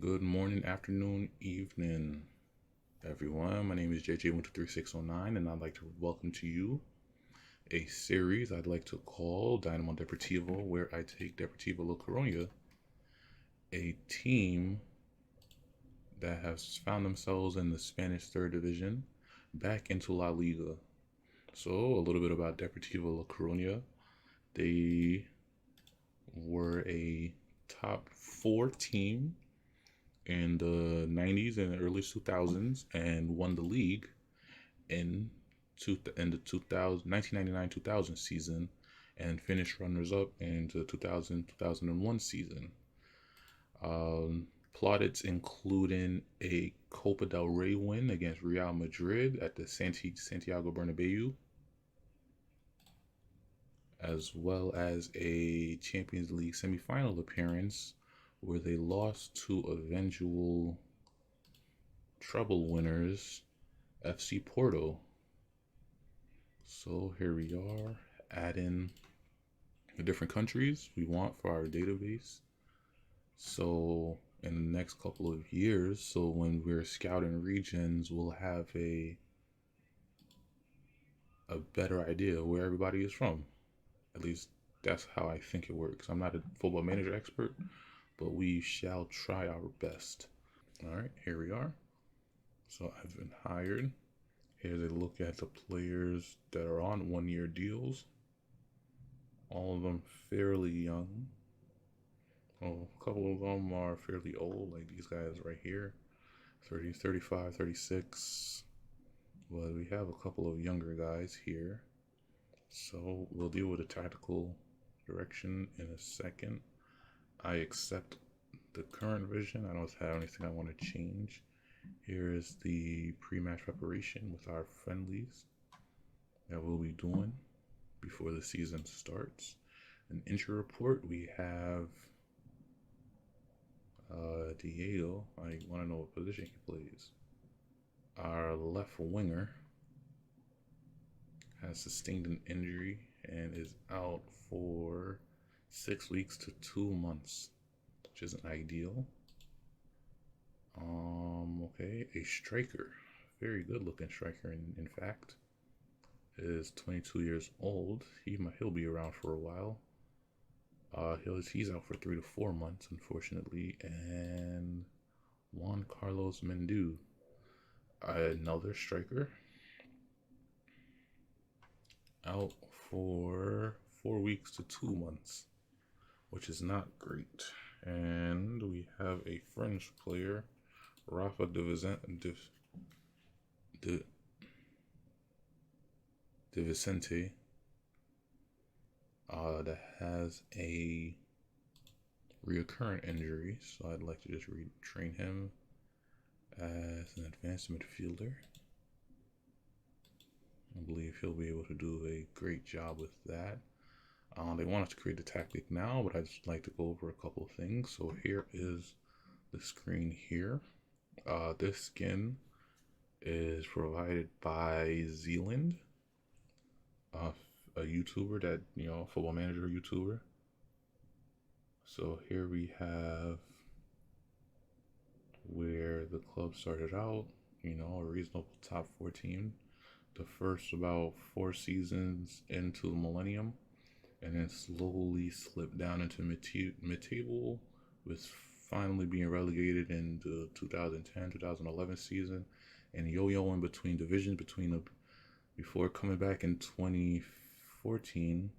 Good morning, afternoon, evening, everyone. My name is JJ123609, and I'd like to welcome to you a series I'd like to call Dynamo Deportivo, where I take Deportivo La Coruña, a team that has found themselves in the Spanish third division, back into La Liga. So, a little bit about Deportivo La Coruña. They were a top four team in the 90s and early 2000s and won the league in the 1999-2000 season and finished runners-up in the 2000-2001 season. Plaudits including a Copa del Rey win against Real Madrid at the Santiago Bernabeu, as well as a Champions League semifinal appearance where they lost to eventual treble winners FC Porto. So here we are, adding the different countries we want for our database. So in the next couple of years, so when we're scouting regions, we'll have a better idea where everybody is from. At least that's how I think it works. I'm not a football manager expert, but we shall try our best. All right, here we are. So I've been hired. Here's a look at the players that are on one-year deals. All of them fairly young. Oh, a couple of them are fairly old, like these guys right here, 30, 35, 36. But we have a couple of younger guys here. So we'll deal with the tactical direction in a second. I accept the current vision. I don't have anything I want to change. Here is the pre-match preparation with our friendlies that we'll be doing before the season starts. An injury report, we have Diego. I want to know what position he plays. Our left winger has sustained an injury and is out for 6 weeks to 2 months, which isn't ideal. Okay, a striker, very good looking striker in fact, is 22 years old. He'll be around for a while. He's out for 3 to 4 months, unfortunately. And Juan Carlos Mendu, another striker, out for 4 weeks to 2 months, which is not great. And we have a French player, Rafa de Vicente, that has a reoccurring injury, so I'd like to just retrain him as an advanced midfielder. I believe he'll be able to do a great job with that. They want us to create the tactic now, but I'd just like to go over a couple of things. So here is the screen here. This skin is provided by Zealand, a YouTuber that, football manager YouTuber. So here we have where the club started out, a reasonable top 4 team. The first about 4 seasons into the millennium, and then slowly slipped down into mid-table, with finally being relegated in the 2010-2011 season, and yo-yoing between divisions before coming back in 2014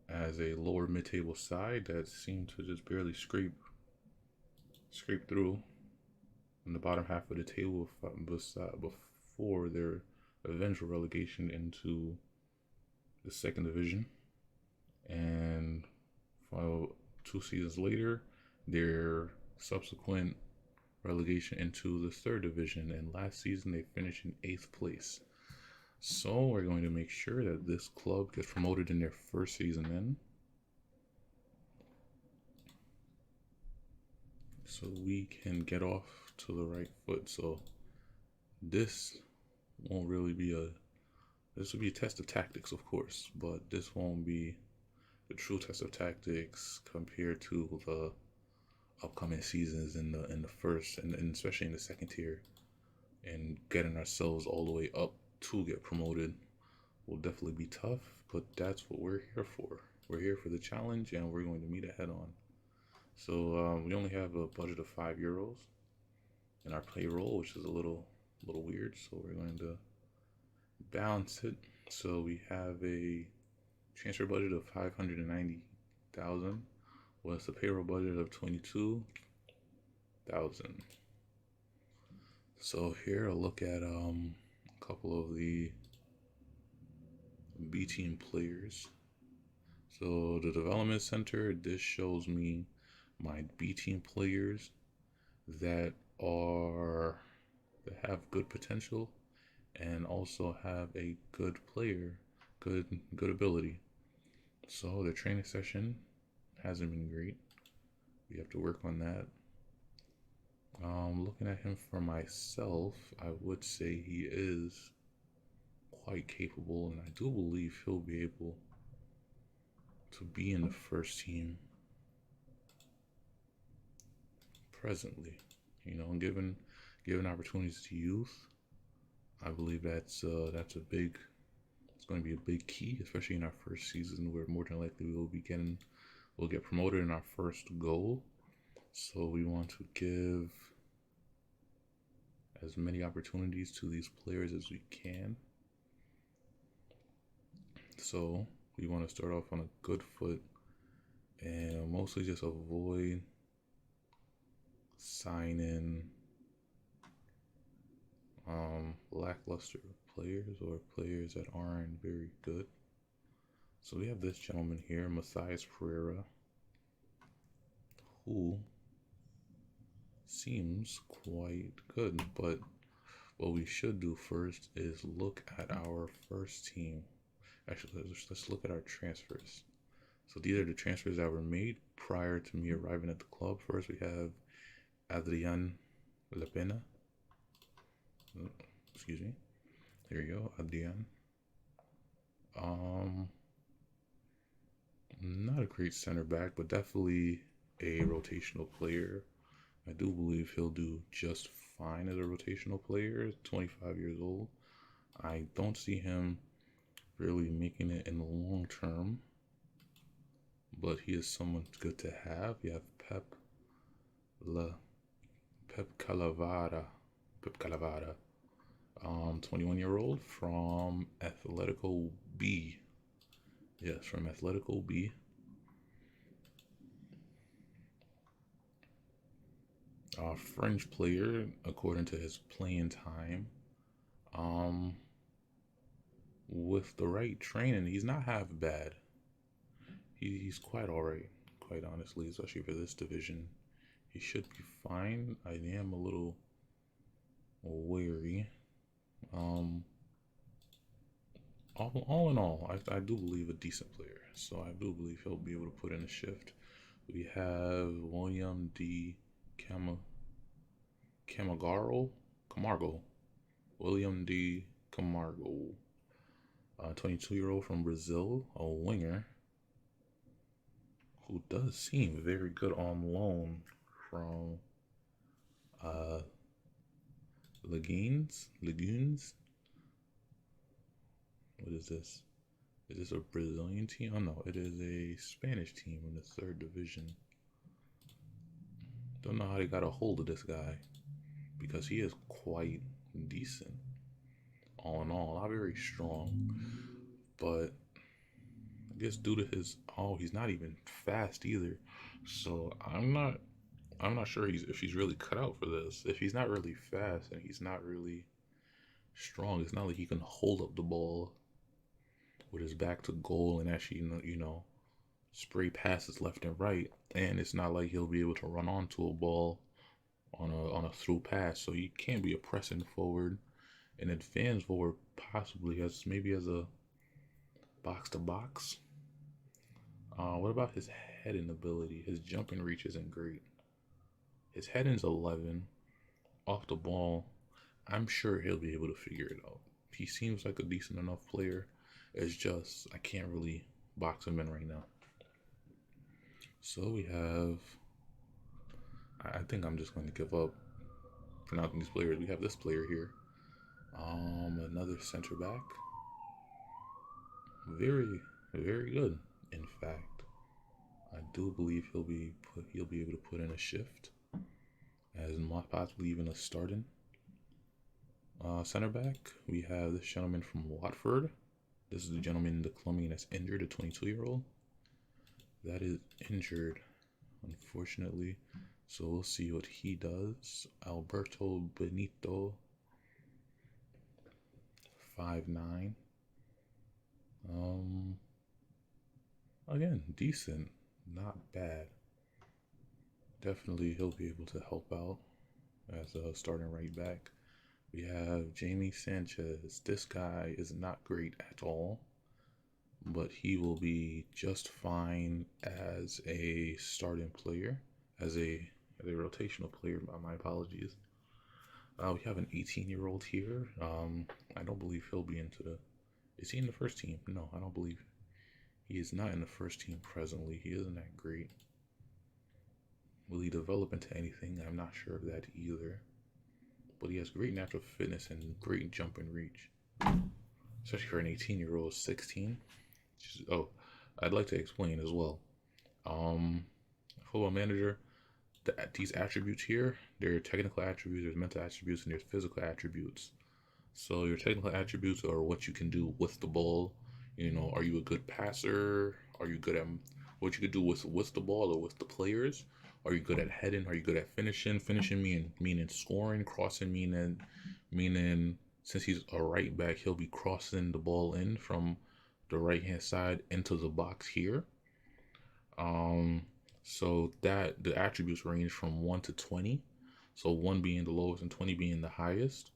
as a lower mid-table side that seemed to just barely scrape through in the bottom half of the table before their eventual relegation into the second division. And 2 seasons later, their subsequent relegation into the third division, and last season they finished in 8th place. So we're going to make sure that this club gets promoted in their first season in, so we can get off to the right foot. So this won't really be this will be a test of tactics, of course, but this won't be the true test of tactics compared to the upcoming seasons in the first and especially in the second tier, and getting ourselves all the way up to get promoted will definitely be tough, but that's what we're here for. We're here for the challenge, and we're going to meet it head on. So we only have a budget of €5 in our payroll, which is a little weird. So we're going to balance it. So we have a transfer budget of 590,000, with a payroll budget of 22,000. So here I'll look at a couple of the B team players. So the development center, this shows me my B team players that have good potential and also have a good player, good ability. So the training session hasn't been great. We have to work on that. Looking at him for myself, I would say he is quite capable, and I do believe he'll be able to be in the first team presently. You know, given opportunities to youth, I believe that's a big. It's going to be a big key, especially in our first season, where more than likely we'll get promoted in our first goal. So we want to give as many opportunities to these players as we can. So we want to start off on a good foot and mostly just avoid signing lackluster players or players that aren't very good. So we have this gentleman here, Matthias Pereira, who seems quite good, but what we should do first is look at our first team. Actually, let's look at our transfers. So these are the transfers that were made prior to me arriving at the club. First, we have Adrian Lepena. Excuse me. There you go, Adrian. Not a great center back, but definitely a rotational player. I do believe he'll do just fine as a rotational player. 25 years old. I don't see him really making it in the long term, but he is someone good to have. You have Pep Calavara, 21-year-old from Atletico B. Yes, from Atletico B. French player, according to his playing time. With the right training, he's not half bad. He's quite alright, quite honestly, especially for this division. He should be fine. I am a little wary. All in all, I do believe a decent player. So I do believe he'll be able to put in a shift. We have William D. Camargo. William D. Camargo. 22-year-old from Brazil, a winger who does seem very good on loan from Lagunes. What is this? Is this a Brazilian team? Oh no, it is a Spanish team in the third division. Don't know how they got a hold of this guy, because he is quite decent. All in all, not very strong, but I guess due to his he's not even fast either. So I'm not sure if he's really cut out for this. If he's not really fast and he's not really strong, it's not like he can hold up the ball with his back to goal and actually spray passes left and right. And it's not like he'll be able to run onto a ball on a through pass. So he can't be a pressing forward and advance forward, possibly as a box to box. What about his heading ability? His jumping reach isn't great. His heading's 11. Off the ball, I'm sure he'll be able to figure it out. He seems like a decent enough player. It's just I can't really box him in right now. So we have I think I'm just going to give up pronouncing these players. We have this player here. Another center back. Very, very good. In fact, I do believe he'll be able to put in a shift as possibly even a starting center back. We have this gentleman from Watford. This is the gentleman, the Colombian that's injured, a 22-year-old that is injured, unfortunately. So we'll see what he does. Alberto Benito, 5'9". Again, decent, not bad. Definitely he'll be able to help out as a starting right back. We have Jamie Sanchez. This guy is not great at all, but he will be just fine as a starting player, as a rotational player. My apologies. We have an 18-year-old here. I don't believe he'll be into the. Is he in the first team? No, I don't believe he is not in the first team presently. He isn't that great. Will he develop into anything? I'm not sure of that either. But he has great natural fitness and great jump and reach, especially for an 18-year-old. 16. Oh, I'd like to explain as well. Football Manager, these attributes here, there are technical attributes, there's mental attributes, and there's physical attributes. So your technical attributes are what you can do with the ball. You know, are you a good passer? Are you good at what you could do with the ball or with the players? Are you good at heading? Are you good at finishing? Finishing meaning scoring. Crossing meaning since he's a right back, he'll be crossing the ball in from the right hand side into the box here. So that the attributes range from 1 to 20. So 1 being the lowest and 20 being the highest.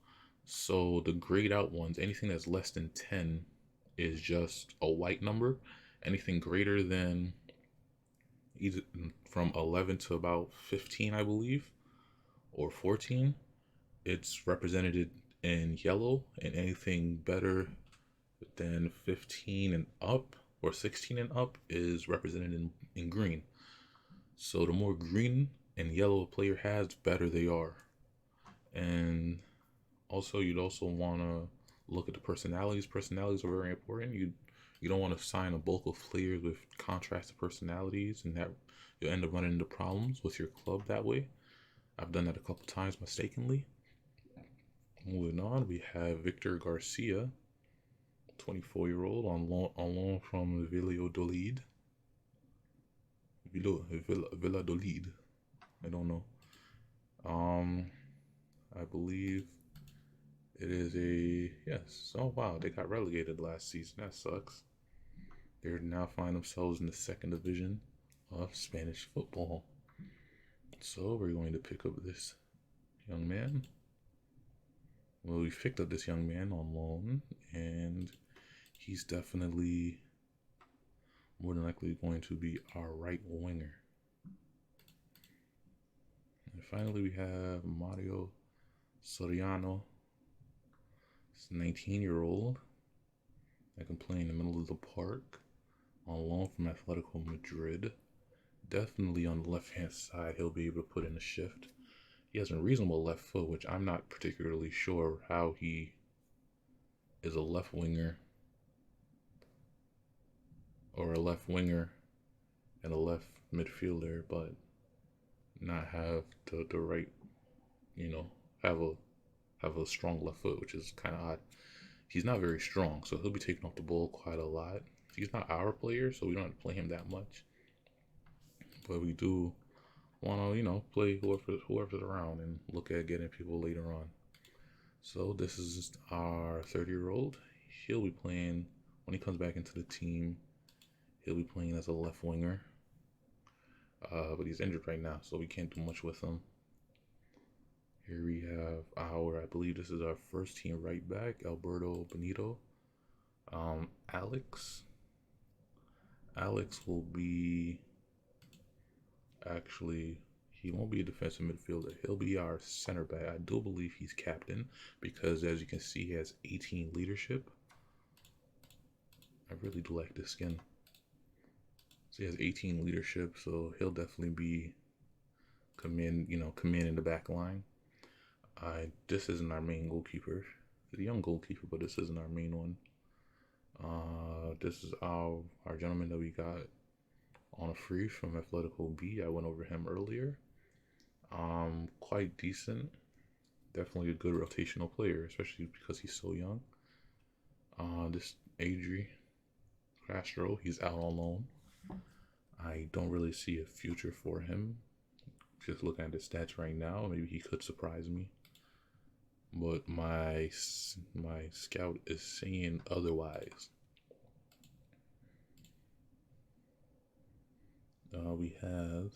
So the grayed out ones, anything that's less than 10 is just a white number. Anything greater than either from 11 to about 15, I believe, or 14, it's represented in yellow, and anything better than 15 and up or 16 and up is represented in green. So the more green and yellow a player has, the better they are. And also, you'd also want to look at the personalities. Personalities are very important. You don't want to sign a bulk of players with contrasted personalities, and that you'll end up running into problems with your club that way. I've done that a couple times mistakenly. Moving on, we have Victor Garcia, 24-year-old on loan from Valladolid. Valladolid. I don't know. I believe it is a yes. Oh wow, they got relegated last season. That sucks. They now find themselves in the second division of Spanish football. So we're going to pick up this young man. Well, we picked up this young man on loan, and he's definitely more than likely going to be our right winger. And finally, we have Mario Soriano. He's a 19-year-old that can play in the middle of the park on loan from Atletico Madrid. Definitely on the left-hand side, he'll be able to put in a shift. He has a reasonable left foot, which I'm not particularly sure how he is a left winger or a left winger and a left midfielder, but not have the right, have a strong left foot, which is kind of odd. He's not very strong, so he'll be taking off the ball quite a lot. He's not our player, so we don't have to play him that much. But we do want to, play whoever's around and look at getting people later on. So this is our 30-year-old. He'll be playing, when he comes back into the team, he'll be playing as a left winger. But he's injured right now, so we can't do much with him. Here we have I believe this is our first team right back, Alberto Benito. Alex will be, actually, he won't be a defensive midfielder. He'll be our center back. I do believe he's captain because, as you can see, he has 18 leadership. I really do like this skin. So he has 18 leadership, so he'll definitely be command in the back line. This isn't our main goalkeeper. He's a young goalkeeper, but this isn't our main one. This is our gentleman that we got on a free from Atletico B. I went over him earlier. Quite decent. Definitely a good rotational player, especially because he's so young. This Adri Castro, he's out on loan. I don't really see a future for him. Just looking at his stats right now, maybe he could surprise me. But my scout is saying otherwise. We have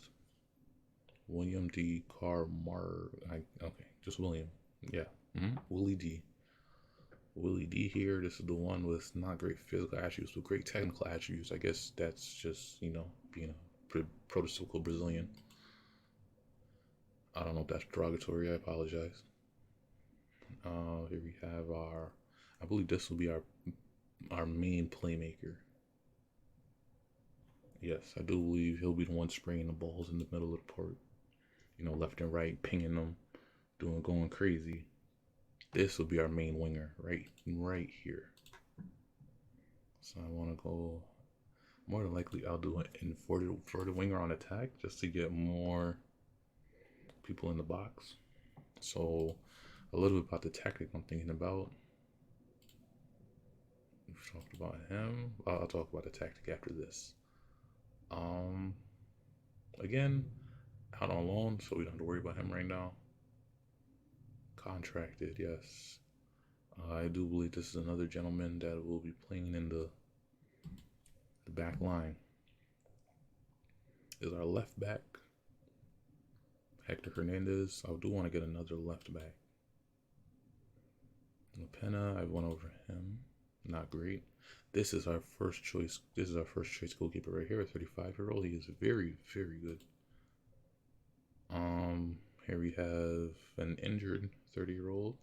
William D. Okay, just William. Yeah, Willie D. Willie D here. This is the one with not great physical attributes, but great technical attributes. I guess that's just, being a prototypical Brazilian. I don't know if that's derogatory. I apologize. Here we have I believe this will be our main playmaker. Yes, I do believe he'll be the one spraying the balls in the middle of the court. Left and right, pinging them, going crazy. This will be our main winger, right here. So I want to go, more than likely I'll do it for the winger on attack, just to get more people in the box. So a little bit about the tactic I'm thinking about. We've talked about him. I'll talk about the tactic after this. Again, out on loan, so we don't have to worry about him right now. Contracted, yes. I do believe this is another gentleman that will be playing in the back line. Is our left back, Hector Hernandez. I do want to get another left back. Lapena, I went over him. Not great. This is our first choice. This is our first choice goalkeeper right here, a 35-year-old. He is very, very good. Here we have an injured 30-year-old,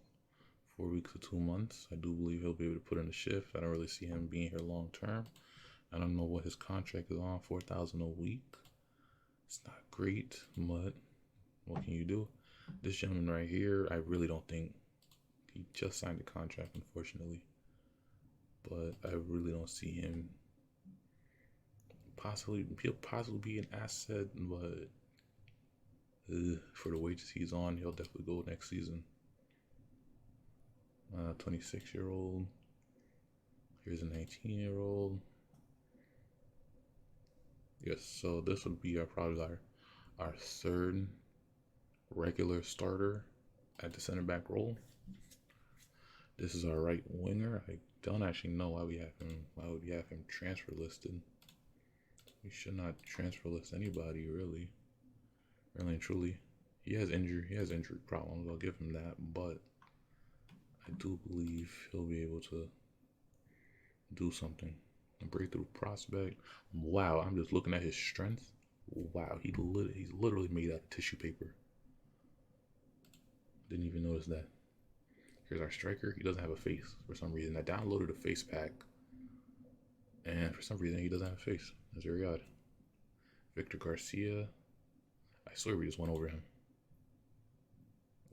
4 weeks to 2 months. I do believe he'll be able to put in a shift. I don't really see him being here long term. I don't know what his contract is on, $4,000 a week. It's not great, but what can you do? This gentleman right here, I really don't think he just signed a contract, unfortunately. But I really don't see him he'll possibly be an asset, but for the wages he's on, he'll definitely go next season. 26-year-old. Here's a 19-year-old. Yes, so this would be probably our third regular starter at the center back role. This is our right winger. I don't actually know why we would have him transfer listed. We should not transfer list anybody, really and truly. He has injury problems. I'll give him that, but I do believe he'll be able to do something. A breakthrough prospect. Wow, I'm just looking at his strength. Wow, he's literally made out of tissue paper. Didn't even notice that. Here's our striker. He doesn't have a face for some reason. I downloaded a face pack, and for some reason he doesn't have a face. That's very odd. Victor Garcia. I swear we just went over him.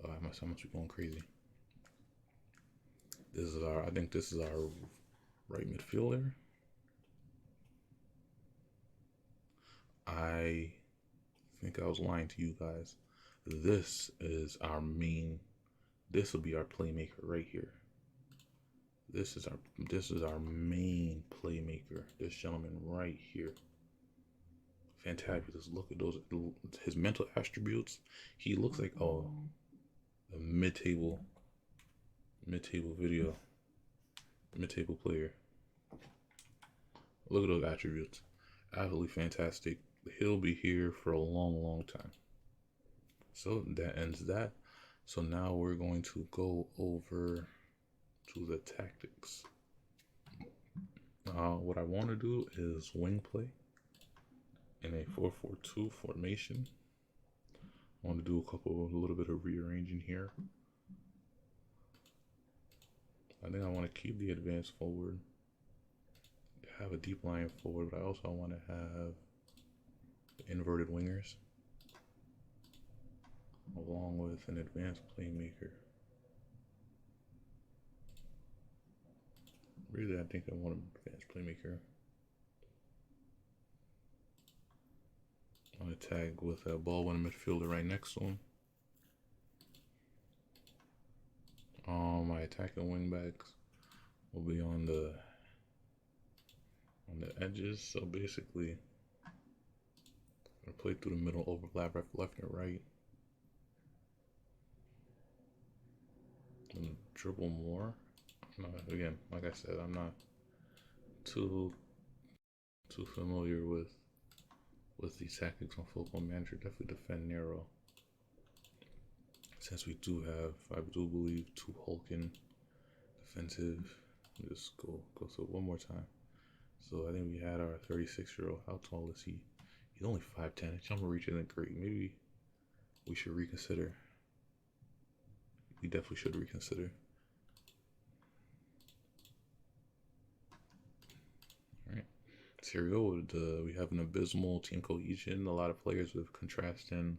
I must be going crazy. I think this is our right midfielder. I think I was lying to you guys. This will be our playmaker right here. This is our main playmaker. This gentleman right here. Fantabulous. Look at his mental attributes. He looks like a mid-table player. Look at those attributes. Absolutely fantastic. He'll be here for a long, long time. So that ends that. So now we're going to go over to the tactics. What I want to do is wing play in a 4-4-2 formation. I want to do a little bit of rearranging here. I think I want to keep the advance forward, have a deep line forward, but I also want to have inverted wingers. along with an advanced playmaker. Really, I think I want an advanced playmaker. I'm going to tag with a ball winning midfielder right next to him. My attacking wingbacks will be on the edges. So basically, I'm gonna play through the middle, overlap left and right, and dribble more. Again, like I said, I'm not too familiar with these tactics on Football Manager. Definitely defend narrow. Since we do have, I do believe, two hulking defensive. Just go through it one more time. So I think we had our 36-year-old. How tall is he? He's only 5'10". His jumper reach isn't great. Maybe we should reconsider. We definitely should reconsider. All right. So here we go. We have an abysmal team cohesion. A lot of players with contrasting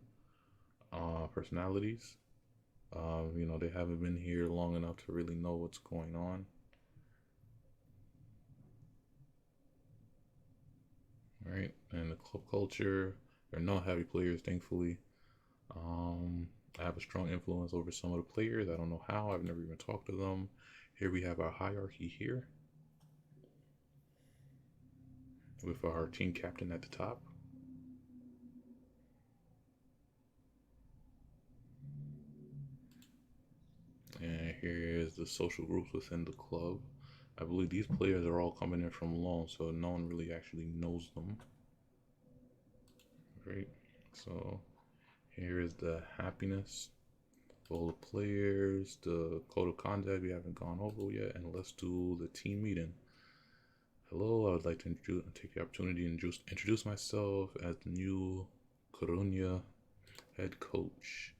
personalities. They haven't been here long enough to really know what's going on. All right, and the club culture, they're not happy players, thankfully. I have a strong influence over some of the players. I don't know how. I've never even talked to them. Here we have our hierarchy here, with our team captain at the top. And here is the social groups within the club. I believe these players are all coming in from loan, so no one really actually knows them. Right, so here is the happiness of all the players, the code of conduct we haven't gone over yet, and let's do the team meeting. Hello, I would like to take the opportunity and introduce myself as the new Coruña head coach.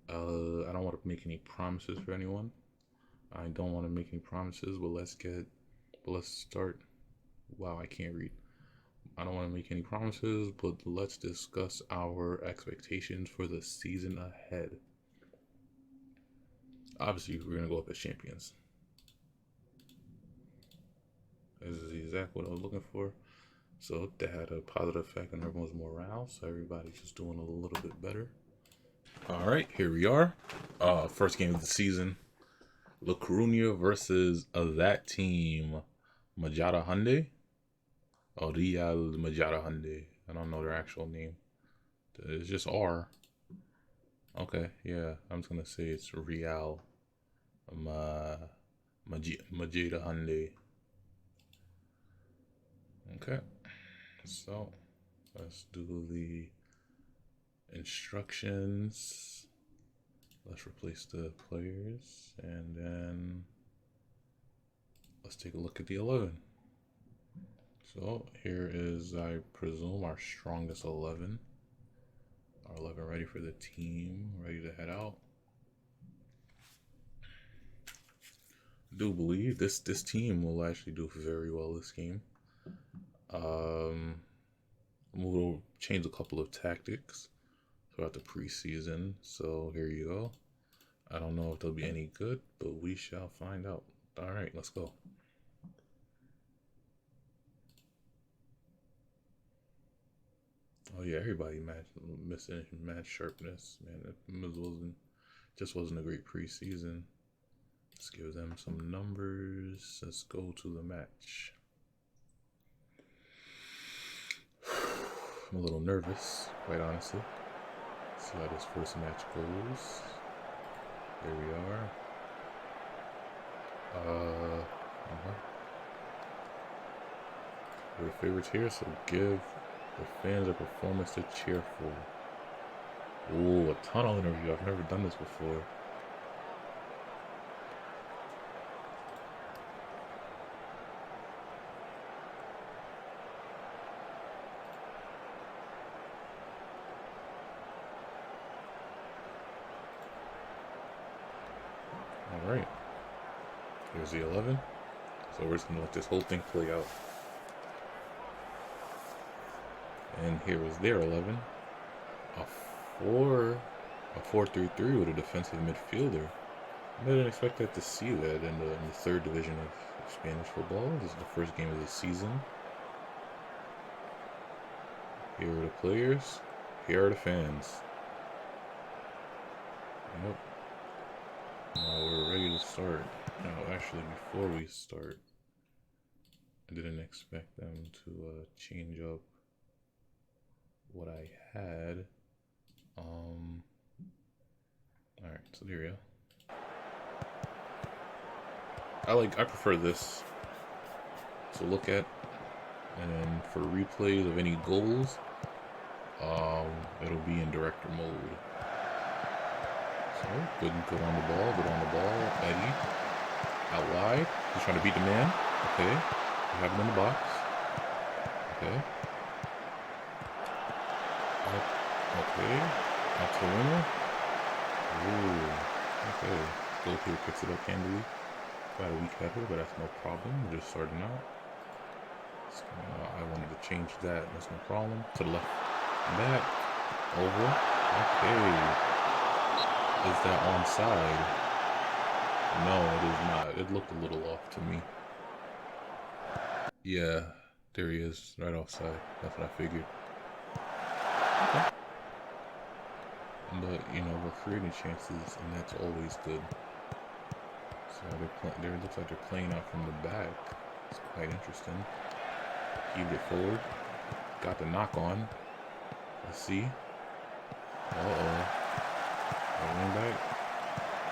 I don't want to make any promises for anyone. I don't want to make any promises, but let's start. Wow, I can't read. I don't want to make any promises, but let's discuss our expectations for the season ahead. Obviously, we're going to go up as champions. This is exactly what I was looking for. So that had a positive effect on everyone's morale. So everybody's just doing a little bit better. All right, here we are. First game of the season. La Coruña versus that team. Majada Hyundai. Oh, Real Majada Hyundai. I don't know their actual name. It's just R. Okay, yeah. I'm just going to say it's Real Majada Hyundai. Okay, so let's do the instructions. Let's replace the players, and then let's take a look at the 11. So here is, I presume, our strongest 11. Our 11 ready for the team, ready to head out. I do believe this team will actually do very well this game. We'll change a couple of tactics throughout the preseason. So here you go. I don't know if they'll be any good, but we shall find out. All right, let's go. Oh yeah, everybody missing match sharpness. Man, it wasn't a great preseason. Let's give them some numbers. Let's go to the match. I'm a little nervous, quite honestly. Let's see how this first match goes. There we are. We're favorites here, so give the fans a performance to cheer for. Ooh, a tunnel interview. I've never done this before. Alright. Here's the 11. So we're just going to let this whole thing play out. And here is their 11. A A 4-3-3 with a defensive midfielder. I didn't expect that to see that in the third division of Spanish football. This is the first game of the season. Here are the players. Here are the fans. Yep. Now we're ready to start. Now, actually, before we start, I didn't expect them to change up what I had. Alright, so there you go. I prefer this to look at, and then for replays of any goals, it'll be in director mode. So good on the ball, Eddie out wide. He's trying to beat the man. Okay, we have him in the box. Okay. Okay, out to the winner. Ooh, okay. Goalkeeper picks it up handily. Got a weak header, but that's no problem. We're just starting out. I wanted to change that. That's no problem. To the left. Back. Over. Okay. Is that onside? No, it is not. It looked a little off to me. Yeah, there he is. Right offside. That's what I figured. Okay. But, you know, we're creating chances, and that's always good. So it looks like they're playing out from the back. It's quite interesting. Heaved it forward. Got the knock on. Let's see. Uh-oh. Wing back.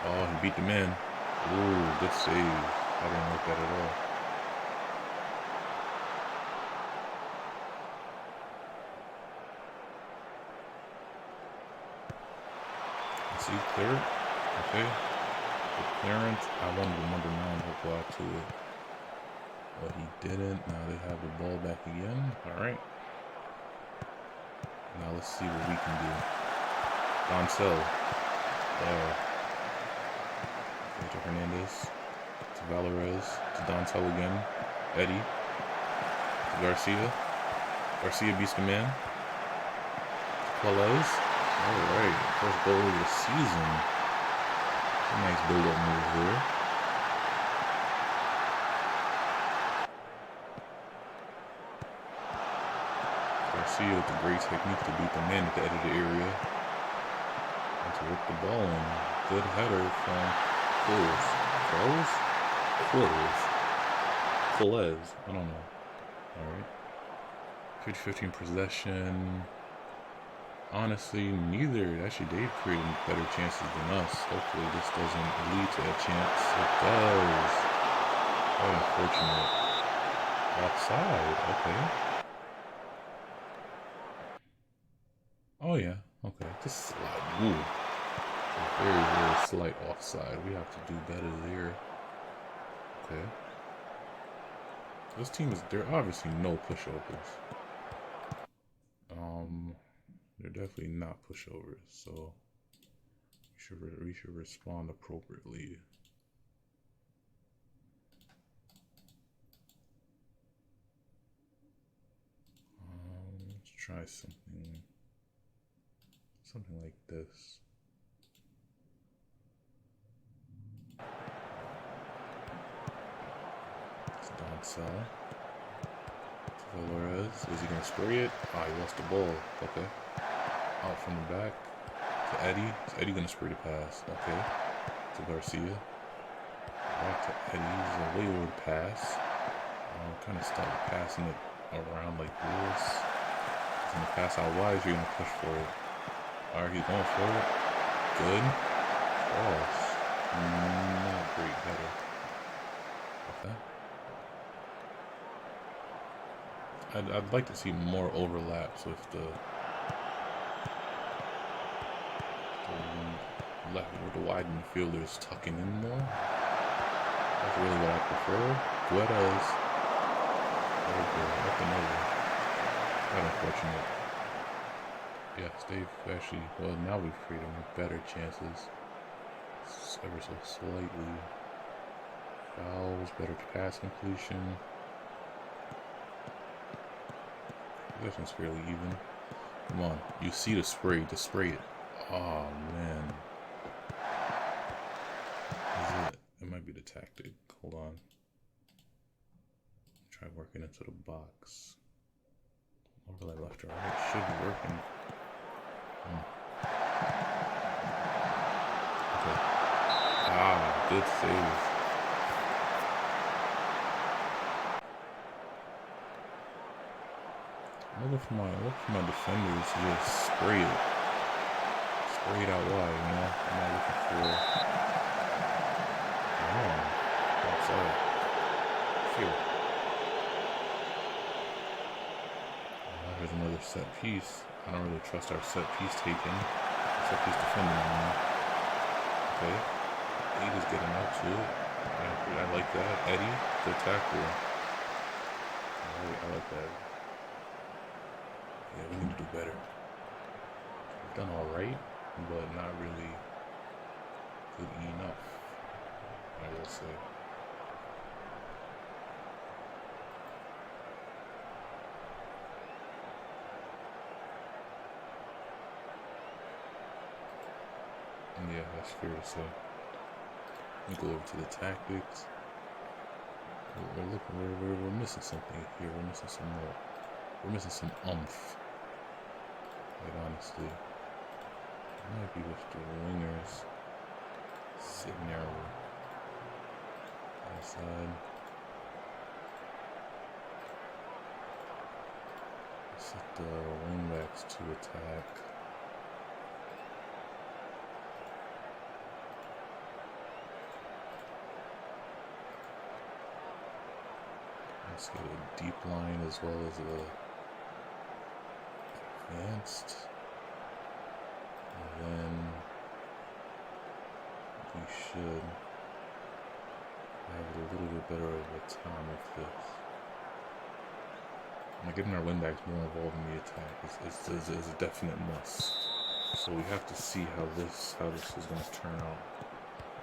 Oh, he beat the man. Ooh, good save. I didn't like that at all. Let's see, clear it. Okay. The clearance. I wanted the number 9 to go out to it. But he didn't. Now they have the ball back again. Alright. Now let's see what we can do. Doncel. To Hernandez. To Valores. To Doncel again. Eddie. To Garcia. Garcia beats the man. To Pelez. Alright. First goal of the season. A nice build-up move here. Garcia with the great technique to beat the man at the edge of the area. And to whip the ball in. Good header from Close. I don't know. Alright. 50-15 possession. Honestly, actually, they've created better chances than us. Hopefully this doesn't lead to a chance. It does. Quite unfortunate. Offside. Okay. Oh yeah. Okay. Just slide. Ooh. A very, very slight offside. We have to do better there. Okay. This team they're obviously no pushovers. They're definitely not pushovers, so we should respond appropriately. Let's try something like this. Doncel. Valores. Is he going to spray it? Ah, he lost the ball. Okay. Out from the back. To Eddie. Is Eddie going to spray the pass? Okay. To Garcia. Back to Eddie. This is a wayward pass. Kind of start passing it around like this. He's going to pass out wide. You're going to push for it. Alright, he's going for it. Good. Cross. Not great header. Okay. I'd like to see more overlaps with the wide midfielders tucking in more. That's really what I prefer. Guedes. Nothing over. Quite unfortunate. Yes, they've actually, well, now we've created better chances. Ever so slightly. Fouls, better pass completion. This one's fairly even. Come on, you see the spray, just spray it. Oh man. Is it? It might be the tactic. Hold on. Try working into the box. Overlay left or right. Should be working. Okay. Ah, good save. I'm looking for my defenders to just spray it. Spray it out wide, you know? I'm not looking for outside. Here. Here's another set piece. I don't really trust our set piece taking. Set piece defending, I mean. Okay. Eid is getting out to it. I like that. Eddie, good tackle. I like that. Yeah, we need to do better. We've done alright, but not really good enough, I will say. Yeah, that's fair to say. Let me go over to the tactics. We're missing something here. We're missing some more. We're missing some oomph. Like, honestly. It might be with the wingers sitting there outside. Set the wingbacks to attack. Let's get a deep line as well as a advanced. And then we should have a little bit better of a time with this. Like getting our wingbacks more involved in the attack is a definite must. So we have to see how this is going to turn out.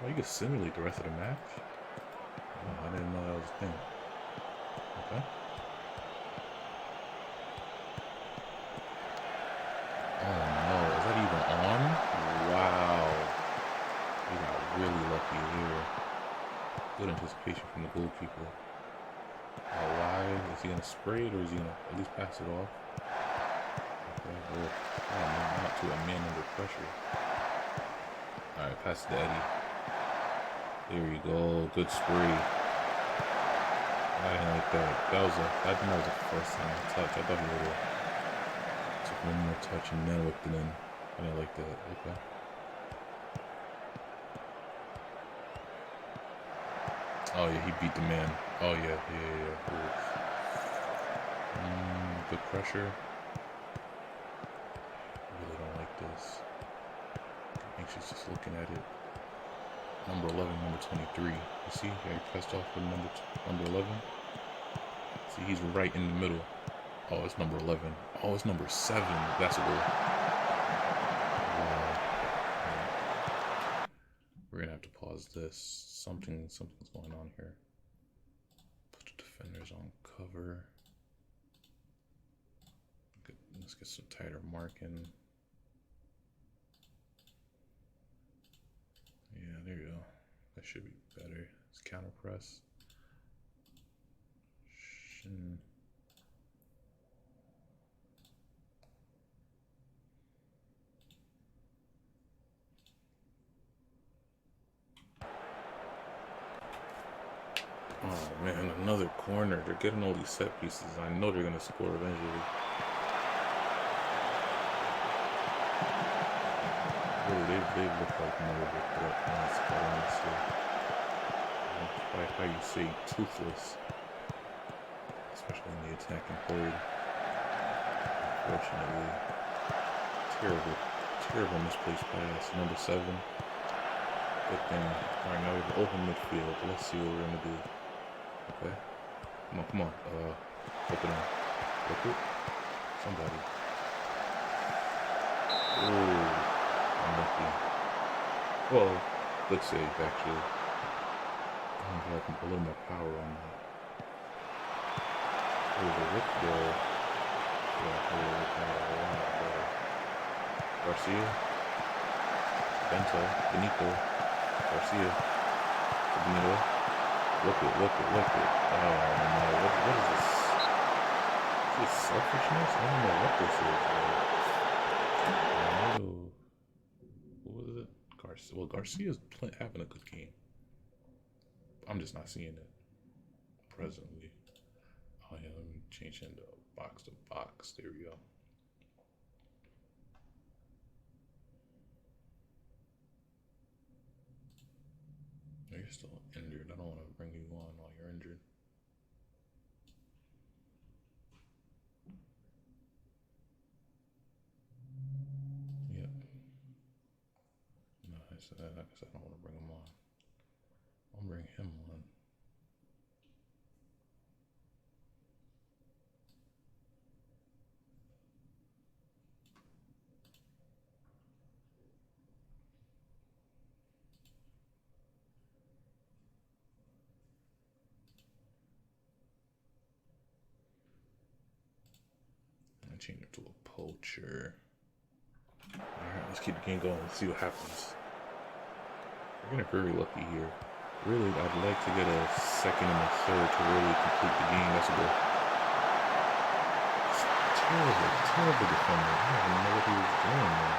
Well, you can simulate the rest of the match. Oh, I didn't know that was a thing. Okay. Oh no, is that even on? Wow. We got really lucky here. Good anticipation from the goalkeeper. Why? Is he gonna spray it or is he gonna at least pass it off? Okay, well, not to a man under pressure. Alright, pass it to Eddie. There you go, good spray. I didn't like that. I think that was the first time I touched. I thought he would have took one more touch and then whipped it in. I didn't like that. Okay. Oh yeah, he beat the man. Oh yeah. Good pressure. I really don't like this. I'm anxious just looking at it. Number 11, number 23. You see, yeah, he pressed off with number 11. See, he's right in the middle. Oh, it's number 11. Oh, it's number 7. That's a goal. Wow. We're gonna have to pause this. Something's going on here. Put the defenders on cover. Let's get some tighter marking. Yeah, there you go. That should be better. It's counter press. Oh man, another corner. They're getting all these set pieces. I know they're gonna score eventually. Really, they look like more of a threat points, but honestly, like how you say toothless, especially in the attacking third. Unfortunately, terrible misplaced pass. Number 7. Good thing. All right, now we have an open midfield. Let's see what we're gonna do. Okay. Come on. Flip it on. Flip it. Somebody. Ooh. Unlucky. Well, good save, actually. I'm gonna have a little more power on that. Ooh, the whip ball. Yeah, a lot better. Garcia. Benito, Garcia, Benito. Look it. Oh no, what is this? Is this selfishness? I don't know what this is. Benito, what was it? Garcia. Well, Garcia's having a good game. I'm just not seeing it presently. Oh yeah, let me change into box to box. There we go. You're still injured. I don't want to bring you on while you're injured. Yep. No, I said I don't want to bring him on. I'll bring him on. Change it to a poacher. Alright, let's keep the game going. Let's see what happens. We're getting very lucky here. Really, I'd like to get a second and a third to really complete the game. That's a goal. Terrible defender. I don't even know what he was doing there.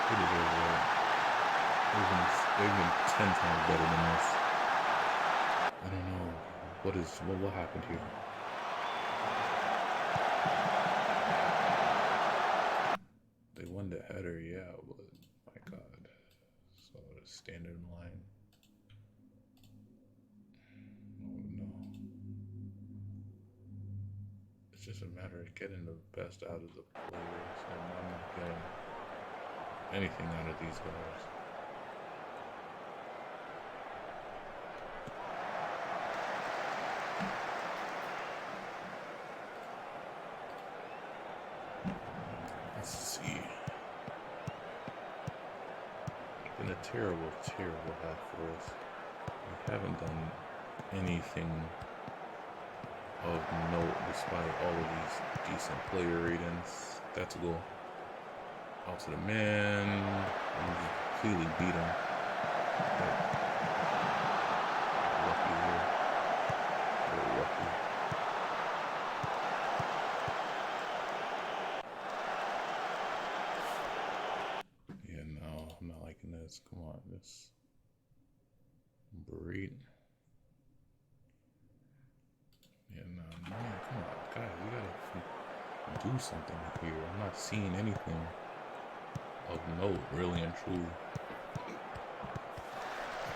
He deserves that. They've been 10 times better than us. I don't know. What happened here? They won the header, yeah, but my God. So the standard line. Oh no. It's just a matter of getting the best out of the players, and I'm not getting anything out of these guys. Let's see. It's been a terrible half for us. We haven't done anything of note despite all of these decent player ratings. That's a goal. Out to the man. And we completely beat him. But lucky here. Very lucky. Yeah, no, I'm not liking this. Come on, this breed. Yeah, no, man, come on, guys, we gotta do something here. I'm not seeing anything of note, really and truly.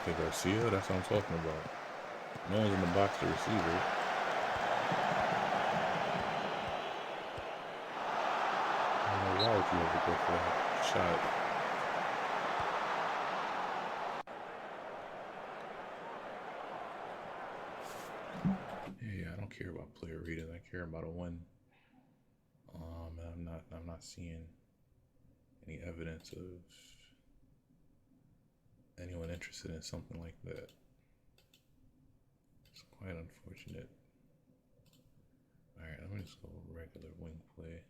Okay, Garcia, that's what I'm talking about. No one's in the box to receive it. I don't know why would you ever go for that shot. Yeah, I don't care about player ratings. I care about a win. I'm not seeing any evidence of anyone interested in something like that. It's quite unfortunate. Alright, let me just go regular wing play.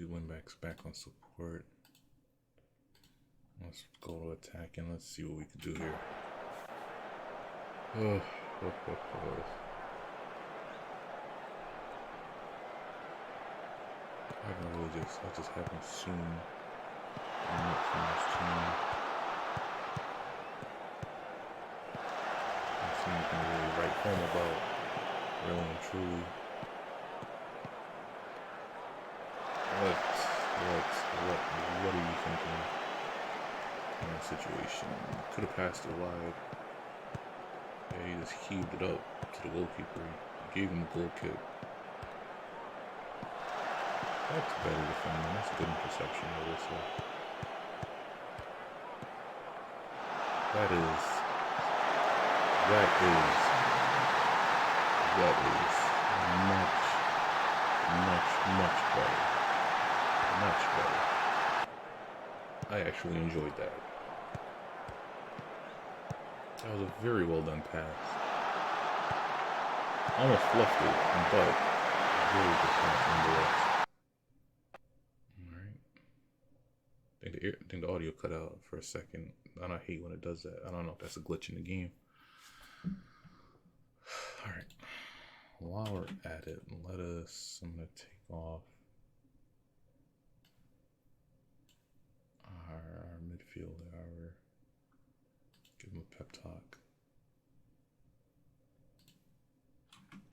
Winbacks back on support. Let's go to attack and let's see what we can do here. I just haven't seen enough from this team. I've seen anything really write home about, really and truly. What are you thinking in that situation? Could have passed it wide. Yeah, he just heaved it up to the goalkeeper. He gave him a goal kick. That's better defending. That's a good interception, I will say. That is, that is, that is much, much better. Much better. I actually enjoyed that. That was a very well done pass. Almost fluffed it, but very good pass nonetheless. Alright. I think the audio cut out for a second. I hate when it does that. I don't know if that's a glitch in the game. Alright. While we're at it, I'm gonna take off our midfielder. Give him a pep talk.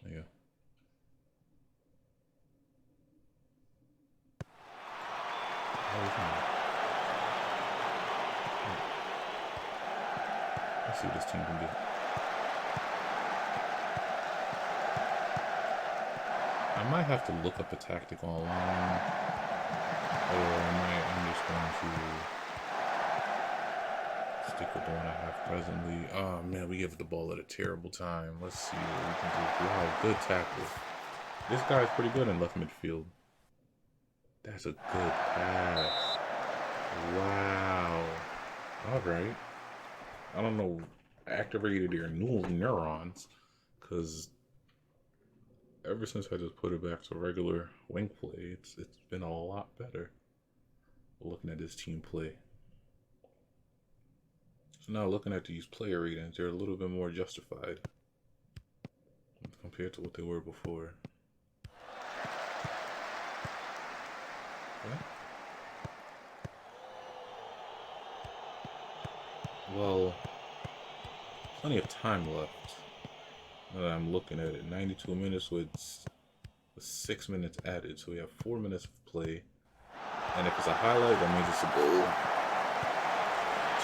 There you go. Let's see what this team can do. I might have to look up a tactic online, or I'm just going to stick with the one I have presently. Oh man, we give the ball at a terrible time. Let's see what we can do. Wow, good tackle. This guy's pretty good in left midfield. That's a good pass. Wow. Alright. I don't know, activated their neurons, because ever since I just put it back to regular wing play, it's been a lot better looking at this team play. So now looking at these player ratings, they're a little bit more justified compared to what they were before. Okay. Well, plenty of time left. Now that I'm looking at it, 92 minutes with 6 minutes added, so we have 4 minutes of play. And if it's a highlight, that means it's a goal.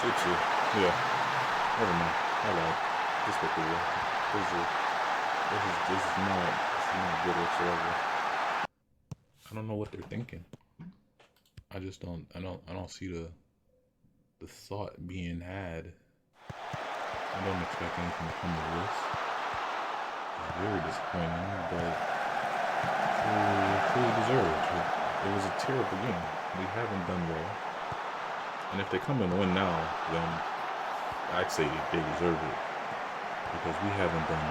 2-2. Yeah. Never mind. Highlight. Just what they were. This is not good whatsoever. I don't know what they're thinking. I just don't. I don't see the thought being had. I don't expect anything to come of this. It's very disappointing, but truly deserved. It was a terrible game. We haven't done well. And if they come and win now, then I'd say they deserve it. Because we haven't done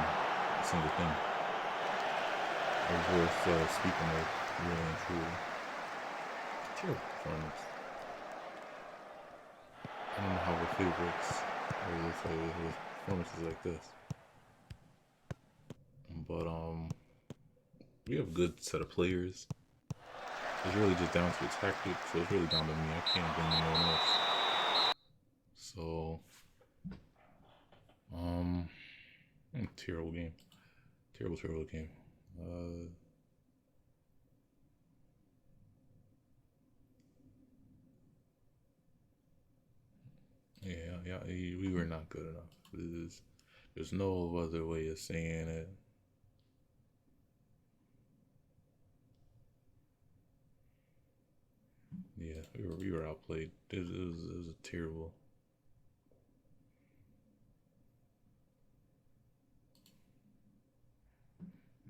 a single thing worth speaking of, really and truly. Terrible performance. I don't know how we're favorites with performances like this. But we have a good set of players. It's really just down to the tactic, so it's really down to me. I can't blame anyone else. So terrible game. Terrible game. Yeah, we were not good enough. There's no other way of saying it. Yeah, we were outplayed. It was a terrible.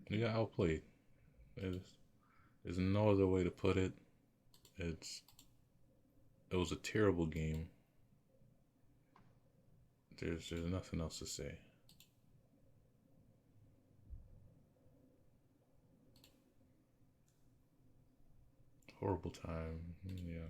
We got outplayed. There's no other way to put it. It was a terrible game. There's nothing else to say. Horrible time. Yeah.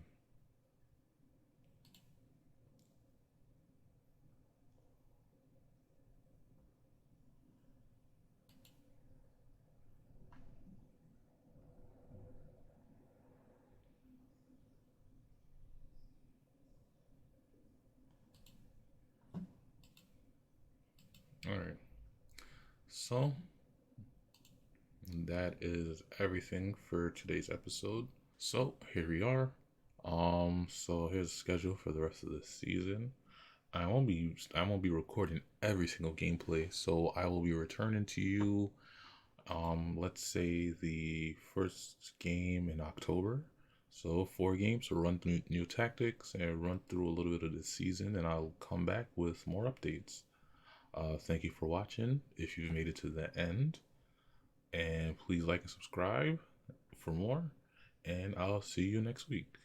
All right. So that is everything for today's episode. So here we are. So here's the schedule for the rest of the season. I won't be recording every single gameplay, so I will be returning to you Let's say the first game in October. So 4 games to run through new tactics and run through a little bit of the season, and I'll come back with more updates. Thank you for watching. If you've made it to the end, and please like and subscribe for more. And I'll see you next week.